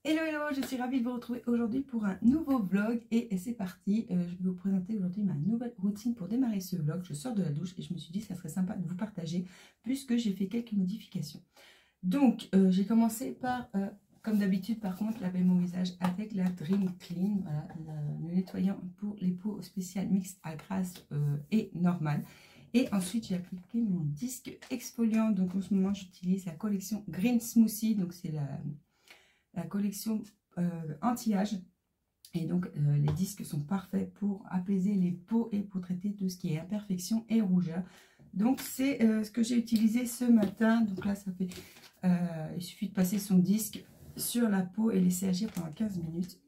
Hello hello, je suis ravie de vous retrouver aujourd'hui pour un nouveau vlog et c'est parti. Je vais vous présenter aujourd'hui ma nouvelle routine pour démarrer ce vlog. Je sors de la douche et je me suis dit que ça serait sympa de vous partager puisque j'ai fait quelques modifications. Donc j'ai commencé par, comme d'habitude par contre, laver mon visage avec la Dream Clean, voilà, le nettoyant pour les peaux spéciales mixtes à grasse et normale. Et ensuite j'ai appliqué mon disque exfoliant. Donc en ce moment j'utilise la collection Green Smoothie, donc c'est la collection anti-âge. Et donc les disques sont parfaits pour apaiser les peaux et pour traiter tout ce qui est imperfection et rougeur. Donc c'est ce que j'ai utilisé ce matin. Donc là ça fait, il suffit de passer son disque sur la peau et laisser agir pendant 15 minutes.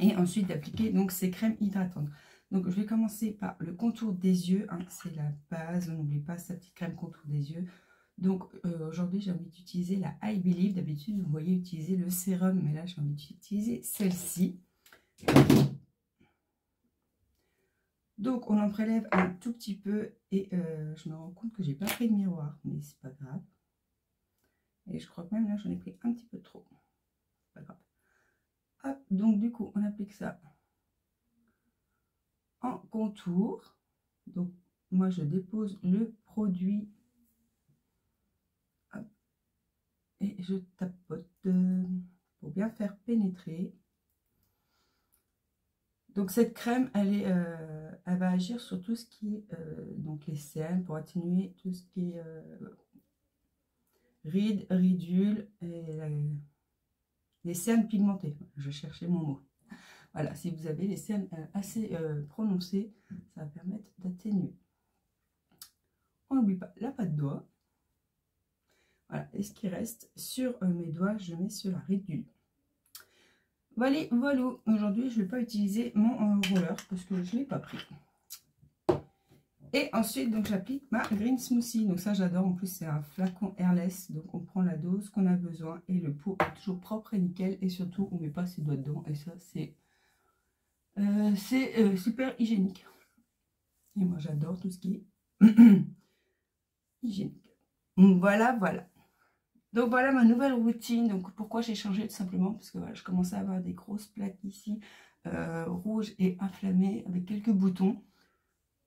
Et ensuite d'appliquer donc ces crèmes hydratantes. Donc je vais commencer par le contour des yeux, hein, c'est la base, on n'oublie pas sa petite crème contour des yeux. Donc aujourd'hui j'ai envie d'utiliser la I Believe. D'habitude vous voyez utiliser le sérum, mais là j'ai envie d'utiliser celle-ci. Donc on en prélève un tout petit peu et je me rends compte que j'ai pas pris de miroir, mais c'est pas grave. Et je crois que même là j'en ai pris un petit peu trop. Pas grave. Hop, donc du coup on applique ça en contour. Donc moi je dépose le produit. Hop, et je tapote pour bien faire pénétrer. Donc cette crème, elle va agir sur tout ce qui est donc les cernes, pour atténuer tout ce qui est rides, ridules et les cernes pigmentées. Je cherchais mon mot. Voilà, si vous avez les cernes assez prononcées, ça va permettre d'atténuer. On n'oublie pas la patte doigt. Voilà, et ce qui reste sur mes doigts, je mets sur la ridule. Voilà, voilà. Aujourd'hui, je ne vais pas utiliser mon roller parce que je ne l'ai pas pris. Et ensuite, donc j'applique ma Green Smoothie. Donc ça, j'adore. En plus, c'est un flacon airless. Donc on prend la dose qu'on a besoin et le pot est toujours propre et nickel. Et surtout, on ne met pas ses doigts dedans. Et ça, c'est super hygiénique. Et moi, j'adore tout ce qui est hygiénique. Voilà, voilà. Donc voilà ma nouvelle routine. Donc pourquoi j'ai changé? Tout simplement parce que voilà, je commençais à avoir des grosses plaques ici, rouges et inflammées avec quelques boutons.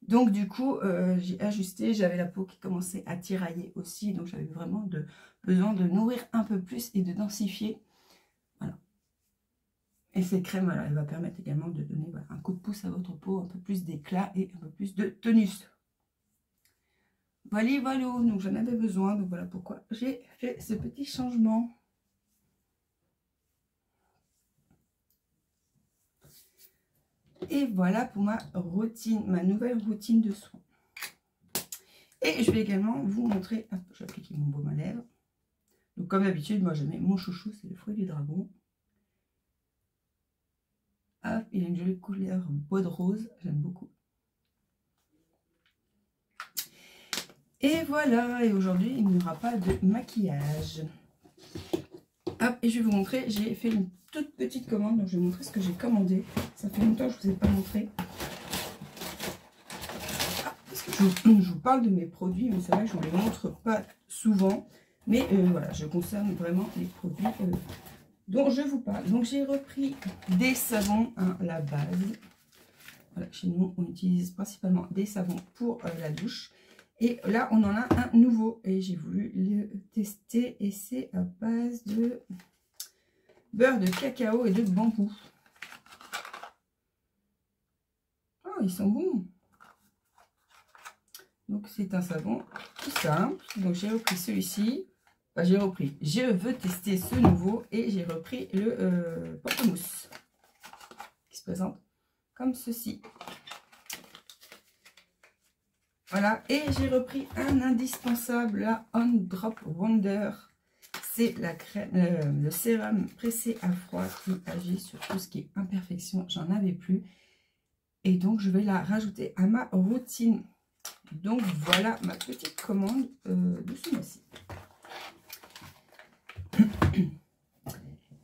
Donc du coup j'ai ajusté, j'avais la peau qui commençait à tirailler aussi, donc j'avais vraiment besoin de nourrir un peu plus et de densifier. Voilà. Et cette crème, voilà, elle va permettre également de donner voilà, un coup de pouce à votre peau, un peu plus d'éclat et un peu plus de tonus. Voilà, voilà, donc j'en avais besoin, donc voilà pourquoi j'ai fait ce petit changement. Et voilà pour ma routine, ma nouvelle routine de soins. Et je vais également vous montrer, hop, je vais appliquer mon baume à lèvres. Donc comme d'habitude, moi je mets mon chouchou, c'est le fruit du dragon. Hop, il a une jolie couleur bois de rose, j'aime beaucoup. Et voilà, et aujourd'hui il n'y aura pas de maquillage. Hop, et je vais vous montrer, j'ai fait une toute petite commande, donc je vais vous montrer ce que j'ai commandé. Ça fait longtemps que je ne vous ai pas montré. Parce que je vous parle de mes produits, mais c'est vrai que je ne vous les montre pas souvent. Mais voilà, je conserve vraiment les produits dont je vous parle. Donc j'ai repris des savons, hein, la base. Voilà, chez nous, on utilise principalement des savons pour la douche. Et là, on en a un nouveau et j'ai voulu le tester. Et c'est à base de beurre de cacao et de bambou. Oh, ils sont bons. Donc, c'est un savon tout simple. Donc, j'ai repris celui-ci. Enfin, j'ai repris. Je veux tester ce nouveau et j'ai repris le pamplemousse qui se présente comme ceci. Voilà, et j'ai repris un indispensable, la On Drop Wonder. C'est la crème, le sérum pressé à froid qui agit sur tout ce qui est imperfection. J'en avais plus. Et donc, je vais la rajouter à ma routine. Donc, voilà ma petite commande de ce mois-ci.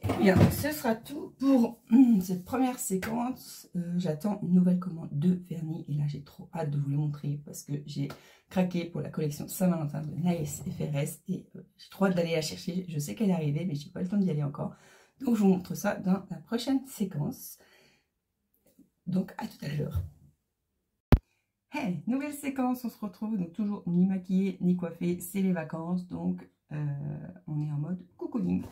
Et bien, ce sera tout pour cette première séquence. J'attends une nouvelle commande de vernis. Et là, j'ai trop hâte de vous les montrer parce que j'ai craqué pour la collection Saint-Valentin de Naes FRS. Et j'ai trop hâte d'aller la chercher. Je sais qu'elle est arrivée, mais je n'ai pas le temps d'y aller encore. Donc je vous montre ça dans la prochaine séquence. Donc à tout à l'heure. Hey, nouvelle séquence, on se retrouve, donc toujours ni maquillée ni coiffée, c'est les vacances, donc on est en mode cocooning.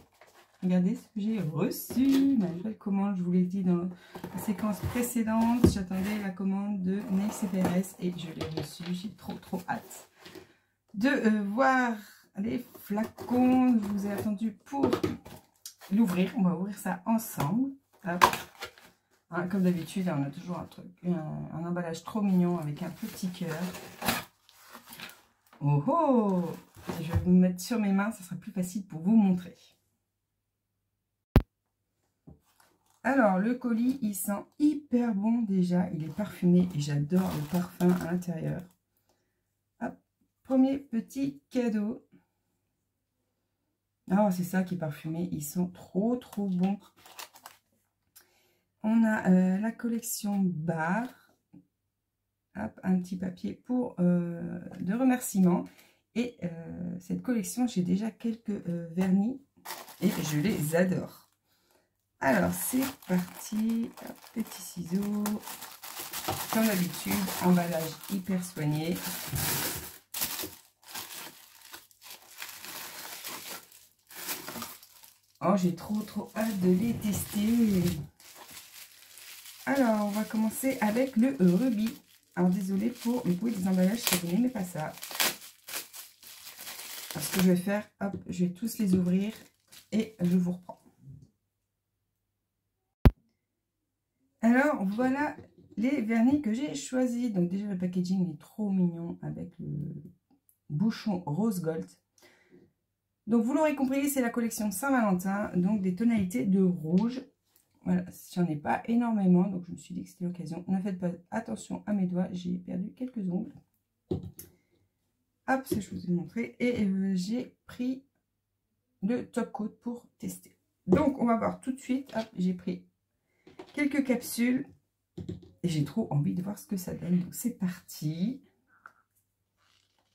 Regardez ce que j'ai reçu, ma nouvelle commande, je vous l'ai dit dans la séquence précédente, j'attendais la commande de Nail CPRS et je l'ai reçue, j'ai trop hâte de voir les flacons. Je vous ai attendu pour l'ouvrir, on va ouvrir ça ensemble. Hop. Hein, comme d'habitude, on a toujours un emballage trop mignon avec un petit cœur. Oh oh! Je vais vous mettre sur mes mains, ça sera plus facile pour vous montrer. Alors, le colis, il sent hyper bon déjà. Il est parfumé et j'adore le parfum à l'intérieur. Hop, premier petit cadeau. Oh, c'est ça qui est parfumé. Ils sont trop bons. On a la collection Bar. Hop, un petit papier pour de remerciements. Et cette collection, j'ai déjà quelques vernis et je les adore. Alors, c'est parti. Hop, petits ciseaux. Comme d'habitude, emballage hyper soigné. Oh, j'ai trop hâte de les tester. Alors, on va commencer avec le rubis. Alors, désolé pour le bruit des emballages si vous n'aimez pas ça. Alors, ce que je vais faire, hop, je vais tous les ouvrir et je vous reprends. Alors, voilà les vernis que j'ai choisis. Donc, déjà, le packaging est trop mignon avec le bouchon rose gold. Donc, vous l'aurez compris, c'est la collection Saint-Valentin, donc des tonalités de rouge. Voilà, j'en ai pas énormément, donc je me suis dit que c'était l'occasion. Ne faites pas attention à mes doigts, j'ai perdu quelques ongles. Hop, ça je vous ai montré. Et j'ai pris le top coat pour tester. Donc, on va voir tout de suite. Hop, j'ai pris quelques capsules. Et j'ai trop envie de voir ce que ça donne. Donc, c'est parti.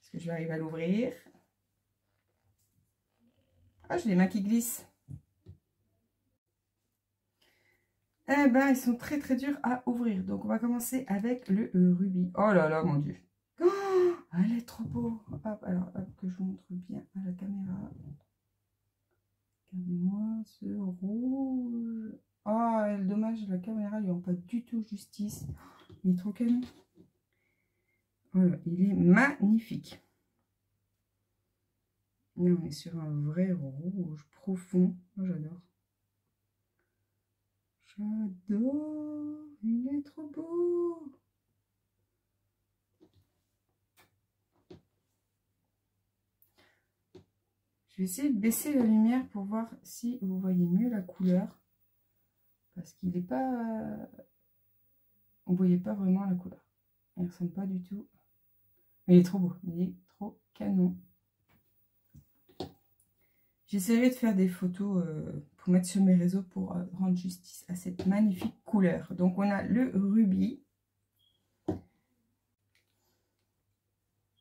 Est-ce que je vais arriver à l'ouvrir? Ah, j'ai les mains qui glissent. Eh ben, ils sont très durs à ouvrir. Donc, on va commencer avec le rubis. Oh là là, mon Dieu. Oh, elle est trop beau. Hop, alors, hop, que je vous montre bien à la caméra. Regardez-moi ce rouge. Oh, dommage, la caméra lui rend pas du tout justice. Il est trop canon. Voilà, il est magnifique. Là, on est sur un vrai rouge profond. Oh, j'adore. J'adore. Il est trop beau. Je vais essayer de baisser la lumière pour voir si vous voyez mieux la couleur. Parce qu'il n'est pas... On ne voyait pas vraiment la couleur. Il ne ressemble pas du tout. Mais il est trop beau. Il est trop canon. J'essaierai de faire des photos pour mettre sur mes réseaux pour rendre justice à cette magnifique couleur. Donc, on a le rubis.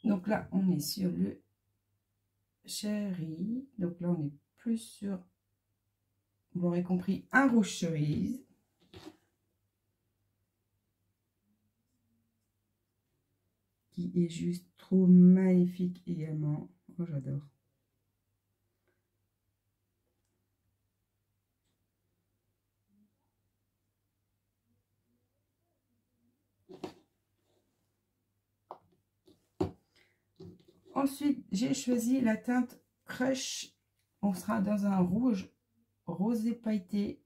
Donc là, on est sur le Chéri. Donc là, on est plus sur, vous l'aurez compris, un rouge cerise. Qui est juste trop magnifique également. Oh, j'adore. Ensuite, j'ai choisi la teinte Crush. On sera dans un rouge rosé pailleté.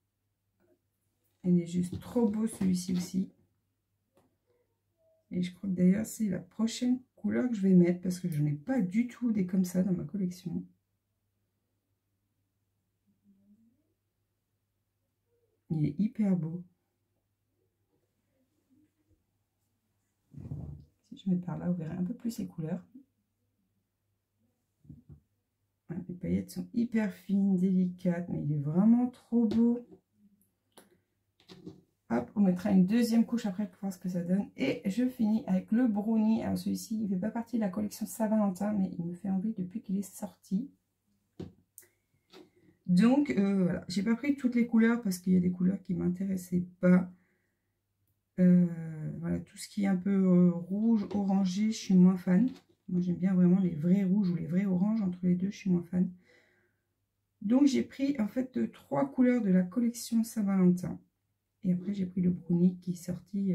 Il est juste trop beau celui-ci aussi. Et je crois que d'ailleurs, c'est la prochaine couleur que je vais mettre parce que je n'ai pas du tout des comme ça dans ma collection. Il est hyper beau. Si je mets par là, vous verrez un peu plus les couleurs. Les paillettes sont hyper fines, délicates, mais il est vraiment trop beau. Hop, on mettra une deuxième couche après pour voir ce que ça donne. Et je finis avec le brownie. Alors celui-ci, il ne fait pas partie de la collection Saint-Valentin, mais il me fait envie depuis qu'il est sorti. Donc, voilà. J'ai pas pris toutes les couleurs parce qu'il y a des couleurs qui m'intéressaient pas. Voilà, tout ce qui est un peu rouge, orangé, je suis moins fan. Moi, j'aime bien vraiment les vrais rouges ou les vrais oranges. Entre les deux, je suis moins fan. Donc, j'ai pris en fait 3 couleurs de la collection Saint-Valentin. Et après, j'ai pris le brownie qui est sorti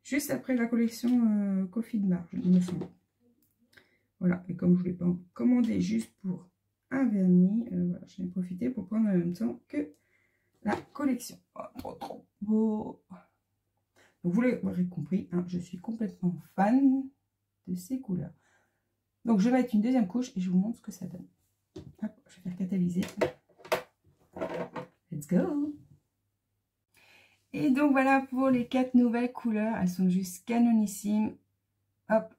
juste après la collection Coffee de Marge, il me semble. Voilà, et comme je ne voulais pas en commander juste pour un vernis, voilà, j'en ai profité pour prendre en même temps que la collection. Oh, trop beau. Donc, vous l'aurez compris, hein, je suis complètement fan de ces couleurs. Donc, je vais mettre une deuxième couche et je vous montre ce que ça donne. Hop, je vais faire catalyser. Let's go! Et donc, voilà pour les 4 nouvelles couleurs. Elles sont juste canonissimes. Hop,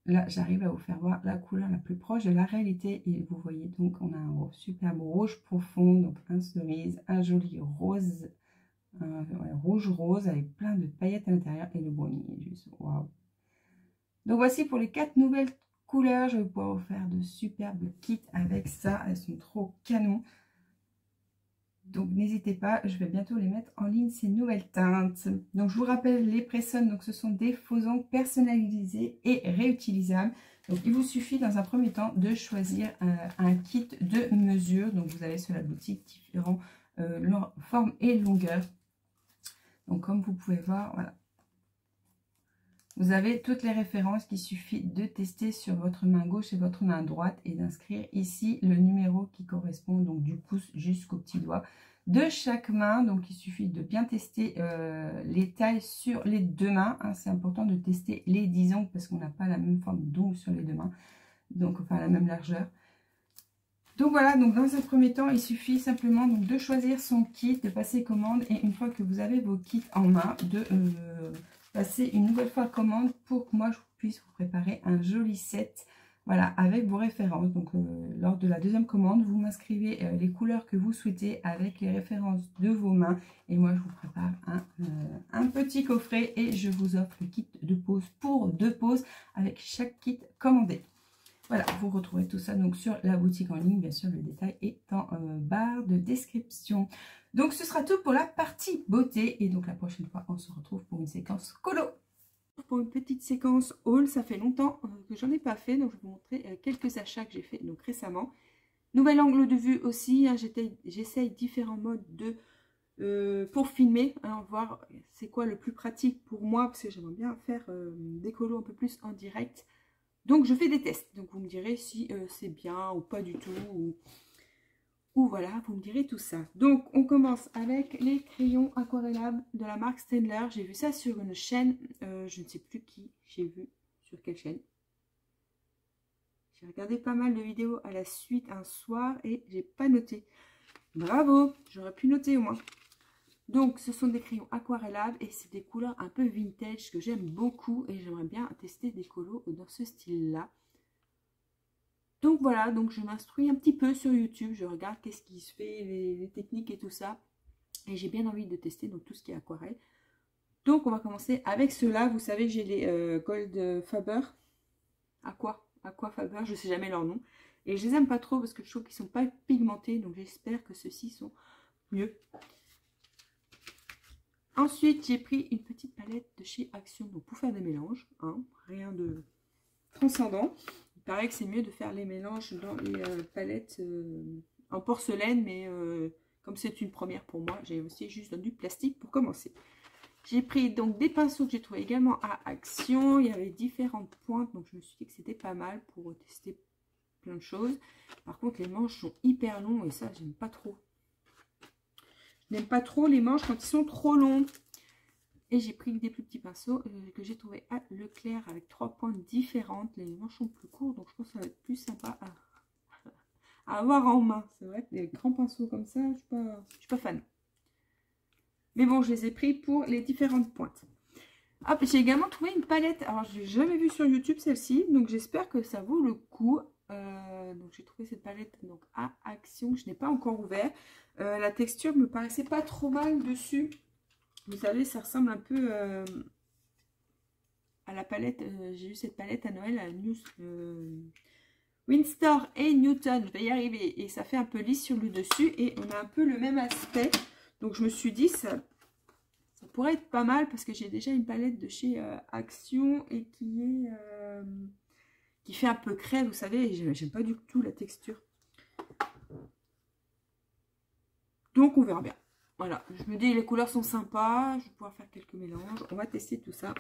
là, j'arrive à vous faire voir la couleur la plus proche de la réalité. Et vous voyez, donc, on a un superbe rouge profond, donc un cerise, un joli rose, rouge rose avec plein de paillettes à l'intérieur. Et le brownie est juste waouh! Donc, voici pour les 4 nouvelles couleurs. Je vais pouvoir vous faire de superbes kits avec ça. Elles sont trop canon. Donc, n'hésitez pas, je vais bientôt les mettre en ligne, ces nouvelles teintes. Donc, je vous rappelle, les Pressons, donc ce sont des faux ongles personnalisés et réutilisables. Donc, il vous suffit dans un premier temps de choisir un kit de mesure. Donc, vous avez sur la boutique différentes formes et longueurs. Donc, comme vous pouvez voir, voilà. Vous avez toutes les références qu'il suffit de tester sur votre main gauche et votre main droite et d'inscrire ici le numéro qui correspond donc du pouce jusqu'au petit doigt de chaque main. Donc il suffit de bien tester les tailles sur les deux mains. Hein. C'est important de tester les 10 ongles parce qu'on n'a pas la même forme d'ongles sur les deux mains. Donc enfin la même largeur. Donc voilà, donc dans un premier temps, il suffit simplement donc, de choisir son kit, de passer commande et une fois que vous avez vos kits en main, de passer une nouvelle fois commande pour que moi je puisse vous préparer un joli set, voilà, avec vos références. Donc lors de la deuxième commande, vous m'inscrivez les couleurs que vous souhaitez avec les références de vos mains et moi je vous prépare un petit coffret et je vous offre le kit de pose pour 2 poses avec chaque kit commandé. Voilà, vous retrouvez tout ça donc sur la boutique en ligne. Bien sûr, le détail est en barre de description. Donc, ce sera tout pour la partie beauté. Et donc, la prochaine fois, on se retrouve pour une séquence colo. Pour une petite séquence haul, ça fait longtemps que j'en ai pas fait. Donc, je vais vous montrer quelques achats que j'ai fait donc récemment. Nouvel angle de vue aussi. Hein, j'essaye différents modes pour filmer. Hein, voir c'est quoi le plus pratique pour moi. Parce que j'aimerais bien faire des colos un peu plus en direct. Donc, je fais des tests. Donc, vous me direz si c'est bien ou pas du tout. Ou voilà, vous me direz tout ça. Donc, on commence avec les crayons aquarellables de la marque Staedtler. J'ai vu ça sur une chaîne. Je ne sais plus qui j'ai vu. Sur quelle chaîne. J'ai regardé pas mal de vidéos à la suite un soir et j'ai pas noté. Bravo, j'aurais pu noter au moins. Donc, ce sont des crayons aquarellables et c'est des couleurs un peu vintage que j'aime beaucoup et j'aimerais bien tester des colos dans ce style-là. Donc, voilà, donc je m'instruis un petit peu sur YouTube. Je regarde qu'est-ce qui se fait, les techniques et tout ça. Et j'ai bien envie de tester donc tout ce qui est aquarelle. Donc, on va commencer avec ceux-là. Vous savez que j'ai les Gold Faber. Aqua Faber, je ne sais jamais leur nom. Et je les aime pas trop parce que je trouve qu'ils ne sont pas pigmentés. Donc, j'espère que ceux-ci sont mieux. Ensuite, j'ai pris une petite palette de chez Action donc pour faire des mélanges. Hein, rien de transcendant. Il paraît que c'est mieux de faire les mélanges dans les palettes en porcelaine. Mais comme c'est une première pour moi, j'ai aussi juste dans du plastique pour commencer. J'ai pris donc des pinceaux que j'ai trouvé également à Action. Il y avait différentes pointes. Donc je me suis dit que c'était pas mal pour tester plein de choses. Par contre, les manches sont hyper longs et ça, j'aime pas trop. Je n'aime pas trop les manches quand ils sont trop longs. Et j'ai pris des plus petits pinceaux que j'ai trouvé à Leclerc avec 3 pointes différentes. Les manches sont plus courts, donc je pense que ça va être plus sympa à avoir en main. C'est vrai que les grands pinceaux comme ça, je ne suis pas fan. Mais bon, je les ai pris pour les différentes pointes. Hop, j'ai également trouvé une palette. Alors, je n'ai jamais vue sur YouTube celle-ci, donc j'espère que ça vaut le coup. Donc j'ai trouvé cette palette donc à Action, je n'ai pas encore ouvert. La texture me paraissait pas trop mal dessus. Vous savez, ça ressemble un peu à la palette. J'ai eu cette palette à Noël à News. Winstor et Newton, je vais y arriver. Et ça fait un peu lisse sur le dessus et on a un peu le même aspect. Donc je me suis dit, ça pourrait être pas mal parce que j'ai déjà une palette de chez Action et qui fait un peu crème, vous savez, j'aime pas du tout la texture. Donc on verra bien. Voilà, je me dis les couleurs sont sympas, je vais pouvoir faire quelques mélanges, on va tester tout ça.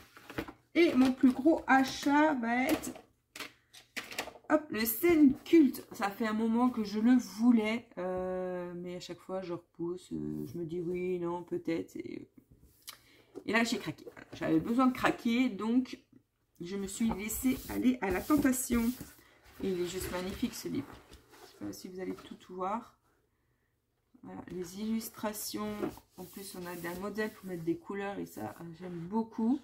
Et mon plus gros achat va être hop, le scène culte. Ça fait un moment que je le voulais, mais à chaque fois je repousse, je me dis oui, non, peut-être. Et là j'ai craqué. J'avais besoin de craquer, donc je me suis laissée aller à la tentation. Et il est juste magnifique ce livre. Je ne sais pas si vous allez tout voir. Voilà, les illustrations. En plus, on a un modèle pour mettre des couleurs et ça, j'aime beaucoup.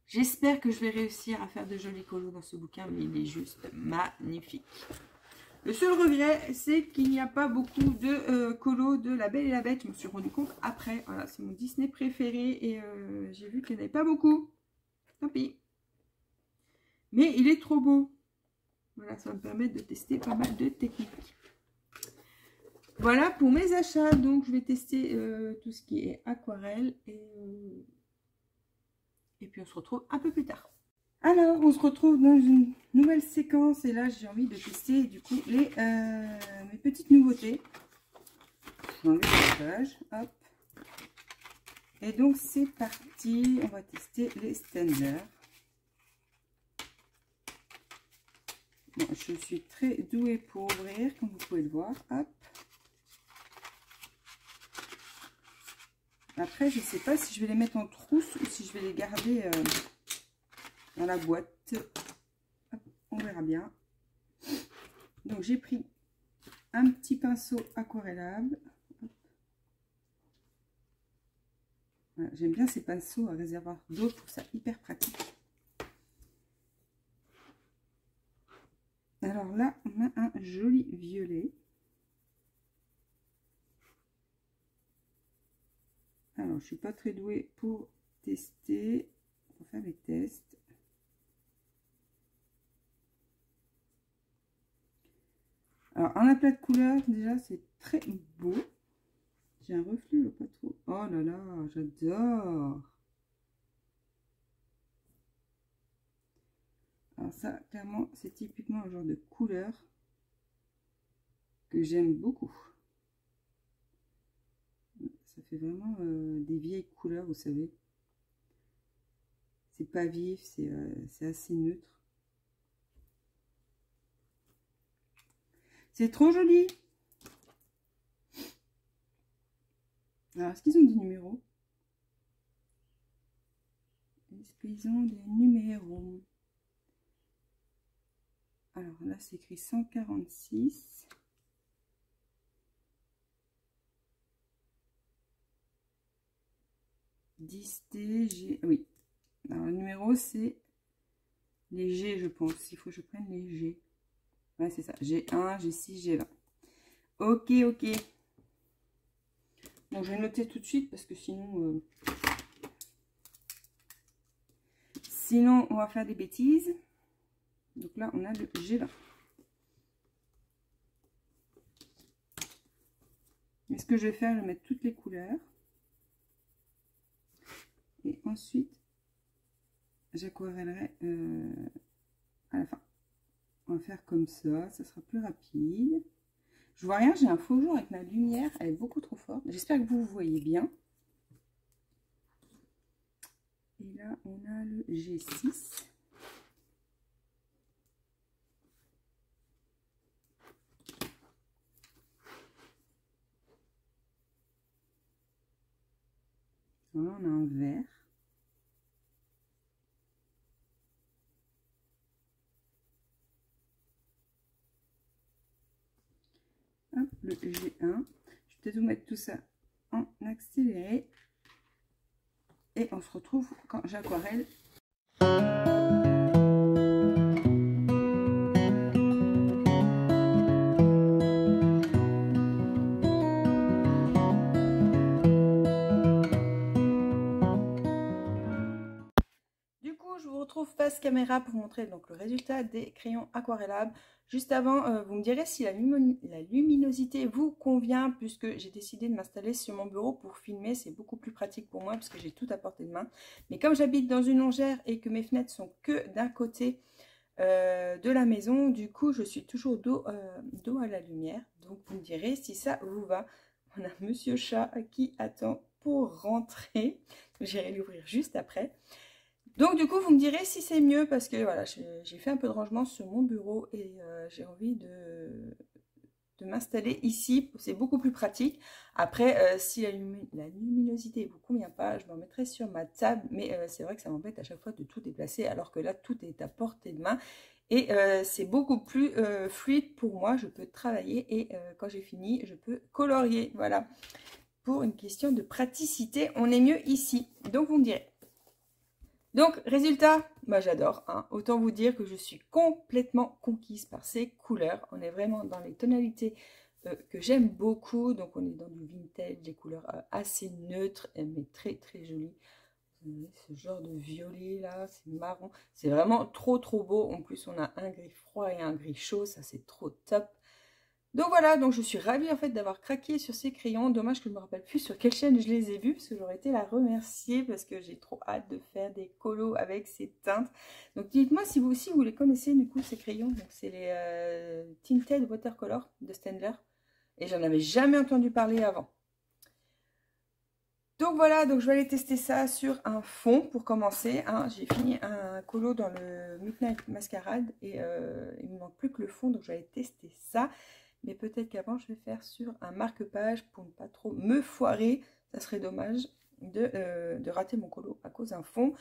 J'espère que je vais réussir à faire de jolis colos dans ce bouquin, mais il est juste magnifique. Le seul regret, c'est qu'il n'y a pas beaucoup de colos de La Belle et la Bête. Je me suis rendu compte après. Voilà, c'est mon Disney préféré et j'ai vu qu'il n'y en avait pas beaucoup. Tant pis. Mais il est trop beau. Voilà, ça va me permettre de tester pas mal de techniques. Voilà pour mes achats. Donc, je vais tester tout ce qui est aquarelle. Et puis, on se retrouve un peu plus tard. Alors, on se retrouve dans une nouvelle séquence. Et là, j'ai envie de tester, du coup, mes petites nouveautés. J'enlève la page. Hop. Et donc, c'est parti. On va tester les Staedtler. Bon, je suis très douée pour ouvrir, comme vous pouvez le voir. Hop. Après, je ne sais pas si je vais les mettre en trousse ou si je vais les garder dans la boîte. Hop, on verra bien. Donc, j'ai pris un petit pinceau aquarellable. Voilà, j'aime bien ces pinceaux à réservoir d'eau, je trouve ça hyper pratique. Alors là, on a un joli violet. Alors, je suis pas très douée pour tester, pour faire les tests. Alors, un aplat de couleurs, déjà, c'est très beau. J'ai un reflet, pas trop. Oh là là, j'adore. Alors ça, clairement, c'est typiquement un genre de couleur que j'aime beaucoup. Ça fait vraiment des vieilles couleurs, vous savez. C'est pas vif, c'est assez neutre. C'est trop joli. Alors, est-ce qu'ils ont des numéros? Est-ce qu'ils ont des numéros? Alors là, c'est écrit 146. Disté, G. Oui. Alors, le numéro, c'est les G, je pense. Il faut que je prenne les G. Ouais, c'est ça. G1, G6, G20. Ok, ok. Bon, je vais noter tout de suite parce que sinon... Sinon, on va faire des bêtises. Donc là, on a le G20. Et ce que je vais faire, je vais mettre toutes les couleurs. Et ensuite, j'aquarellerai à la fin. On va faire comme ça sera plus rapide. Je vois rien, j'ai un faux jour avec ma lumière, elle est beaucoup trop forte. J'espère que vous voyez bien. Et là, on a le G6. Là, on a un vert. Hop, le G1. Je vais peut-être vous mettre tout ça en accéléré. Et on se retrouve quand j'aquarelle. face caméra pour vous montrer donc le résultat des crayons aquarellables. Juste avant, vous me direz si la luminosité vous convient, puisque j'ai décidé de m'installer sur mon bureau pour filmer. C'est beaucoup plus pratique pour moi parce que j'ai tout à portée de main. Mais comme j'habite dans une longère et que mes fenêtres sont que d'un côté de la maison, du coup je suis toujours dos à la lumière. Donc vous me direz si ça vous va. On a Monsieur Chat qui attend pour rentrer. J'irai l'ouvrir juste après. Donc du coup vous me direz si c'est mieux, parce que voilà, j'ai fait un peu de rangement sur mon bureau et j'ai envie de m'installer ici. C'est beaucoup plus pratique. Après si la luminosité ne vous convient pas, je m'en mettrai sur ma table, mais c'est vrai que ça m'embête à chaque fois de tout déplacer, alors que là tout est à portée de main et c'est beaucoup plus fluide pour moi. Je peux travailler et quand j'ai fini je peux colorier. Voilà, pour une question de praticité on est mieux ici. Donc vous me direz. Donc, résultat, moi j'adore, hein. Autant vous dire que je suis complètement conquise par ces couleurs. On est vraiment dans les tonalités que j'aime beaucoup. Donc, on est dans du vintage, des couleurs assez neutres, mais très très jolies. Ce genre de violet là, c'est marron. C'est vraiment trop trop beau. En plus, on a un gris froid et un gris chaud. Ça, c'est trop top. Donc voilà, donc je suis ravie en fait d'avoir craqué sur ces crayons. Dommage que je ne me rappelle plus sur quelle chaîne je les ai vus, parce que j'aurais été la remercier, parce que j'ai trop hâte de faire des colos avec ces teintes. Donc dites-moi si vous aussi vous les connaissez du coup ces crayons. Donc c'est les Tinted Watercolor de Staedtler. Et j'en avais jamais entendu parler avant. Donc voilà, donc je vais aller tester ça sur un fond pour commencer, hein. J'ai fini un colo dans le Midnight Masquerade et il me manque plus que le fond, donc je vais aller tester ça. Mais peut-être qu'avant, je vais faire sur un marque-page pour ne pas trop me foirer. Ça serait dommage de rater mon colo à cause d'un fond.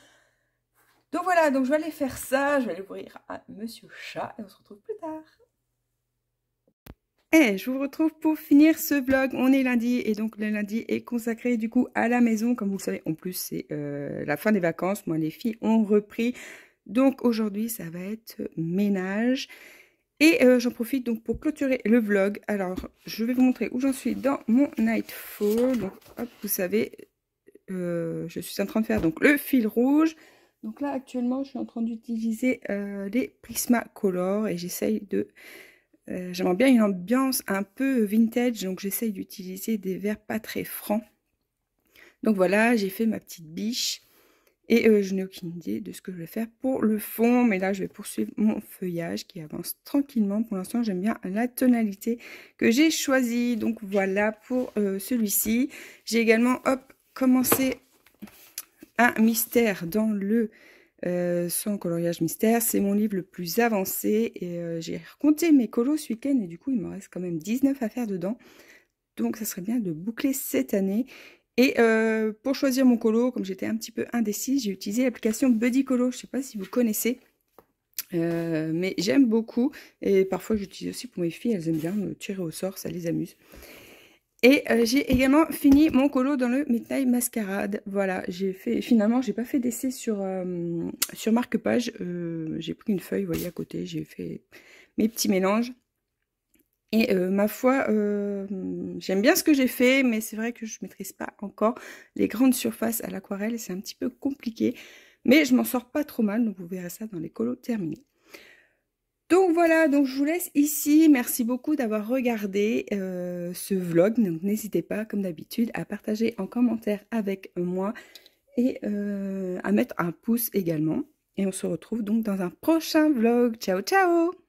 Donc voilà, donc je vais aller faire ça. Je vais aller ouvrir à Monsieur Chat et on se retrouve plus tard. Et je vous retrouve pour finir ce vlog. On est lundi et donc le lundi est consacré du coup à la maison. Comme vous le savez, en plus c'est la fin des vacances. Moi, les filles ont repris. Donc aujourd'hui, ça va être ménage. Et j'en profite donc pour clôturer le vlog. Alors, je vais vous montrer où j'en suis dans mon Nightfall. Donc, hop, vous savez, je suis en train de faire donc le fil rouge. Donc là, actuellement, je suis en train d'utiliser les Prismacolor et j'essaye de... J'aimerais bien une ambiance un peu vintage, donc j'essaye d'utiliser des verts pas très francs. Donc voilà, j'ai fait ma petite biche. Et je n'ai aucune idée de ce que je vais faire pour le fond. Mais là, je vais poursuivre mon feuillage qui avance tranquillement. Pour l'instant, j'aime bien la tonalité que j'ai choisie. Donc voilà pour celui-ci. J'ai également commencé un mystère dans le sans coloriage mystère. C'est mon livre le plus avancé. Et j'ai recompté mes colos ce week-end. Et du coup, il me reste quand même 19 à faire dedans. Donc ça serait bien de boucler cette année. Et pour choisir mon colo, comme j'étais un petit peu indécise, j'ai utilisé l'application Buddy Colo. Je ne sais pas si vous connaissez, mais j'aime beaucoup. Et parfois, j'utilise aussi pour mes filles. Elles aiment bien me tirer au sort, ça les amuse. Et j'ai également fini mon colo dans le Midnight Masquerade. Voilà, finalement, j'ai pas fait d'essai sur marque-page. J'ai pris une feuille, vous voyez, à côté. J'ai fait mes petits mélanges. Et ma foi, j'aime bien ce que j'ai fait, mais c'est vrai que je ne maîtrise pas encore les grandes surfaces à l'aquarelle. C'est un petit peu compliqué, mais je m'en sors pas trop mal, donc vous verrez ça dans les colos terminés. Donc voilà, donc je vous laisse ici. Merci beaucoup d'avoir regardé ce vlog. Donc n'hésitez pas, comme d'habitude, à partager en commentaire avec moi et à mettre un pouce également. Et on se retrouve donc dans un prochain vlog. Ciao, ciao!